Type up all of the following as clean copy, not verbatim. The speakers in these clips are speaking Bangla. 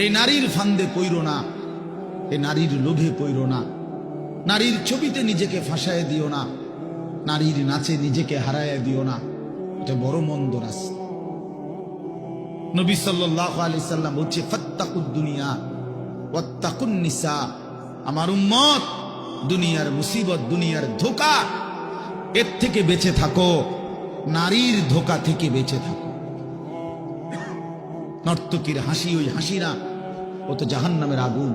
এই নারীর ফান্দে পইরো না, এই নারীর লোভে পইরো না, নারীর ছবিতে নিজেকে ফাঁসায় দিও না, নারীর নাচে নিজেকে হারায় দিও না। এটা বড় মন্দ রাস্তা। নবী সাল্লাল্লাহু আলাইহি সাল্লাম বলছে, ফাত্তাকুদ দুনিয়া ওয়াত্তাকুন নিসা। আমার উম্মত, দুনিয়ার মুসিবত, দুনিয়ার ধোঁকা, এর থেকে বেঁচে থাকো, নারীর ধোঁকা থেকে বেঁচে থাকো। নর্তকীর হাসি ওই হাসি না, ও তো জাহান্নামের আগুন।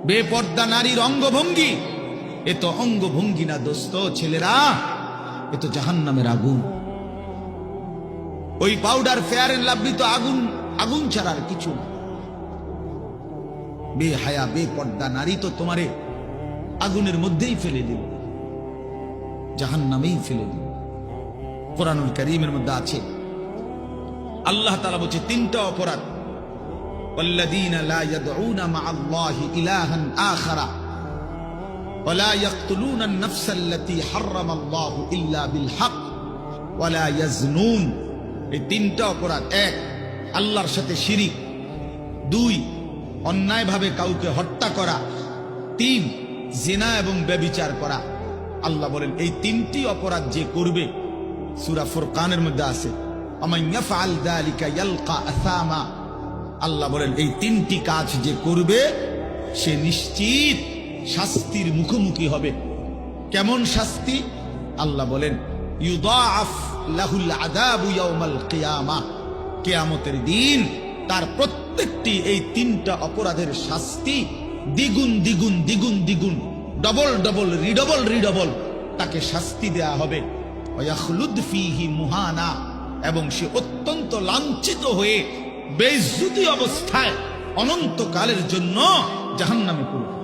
বেপর্দা নারীর অঙ্গভঙ্গি, এ তো অঙ্গভঙ্গি না দোস্ত, ছেলেরা, এ তো জাহান্নামের আগুন। ওই পাউডার, ফেয়ার এন্ড লাভলি তো আগুন, আগুন ছাড়া আর কিছু না। বেহায়া বেপর্দা নারী তো তোমারে আগুনের মধ্যেই ফেলে দিল, জাহান্নামেই ফেলে দিল। কোরআনুল কারীমের মধ্যে আছে, আল্লাহ তাআলা বলছে তিনটা অপরাধ, ওয়াল্লাযীনা লা ইয়াদউনা মা'আল্লাহি ইলাহান আখারা ওয়া লা ইয়াকতুলুনা আন-নাফসাল্লাতী হারামাল্লাহু ইল্লা বিল হক ওয়া লা ইয়াজনুন। এই তিনটা অপরাধ। এক, আল্লাহর সাথে শিরিক। দুই, অন্যায়ভাবে কাউকে হত্যা করা। তিন, জিনা এবং ব্যভিচার করা। আল্লাহ বলেন এই তিনটি অপরাধ যে করবে, সূরা ফুরকানের মধ্যে আছে, আমান ইয়াফআল যালিকা ইয়ালকা আসামা। আল্লাহ বলেন এই তিনটি কাজ যে করবে সে নিশ্চিত শাস্তির মুখোমুখি হবে। কেমন শাস্তি? আল্লাহ বলেন ইউদাআফ লাহুল আযাবু ইয়াউমাল কিয়ামা। কিয়ামতের দিন তার প্রত্যেকটি এই তিনটা অপরাধের শাস্তি দ্বিগুণ দ্বিগুণ দ্বিগুণ দ্বিগুণ, ডবল ডবল, রিডবল রিডবল তাকে শাস্তি দেয়া হবে। ওয়াখলুদ ফীহি মুহানা, এবং সে অত্যন্ত লাঞ্ছিত হয়ে বেইজ্জতি অবস্থায় অনন্তকালের জন্য জাহান্নামে পড়বে।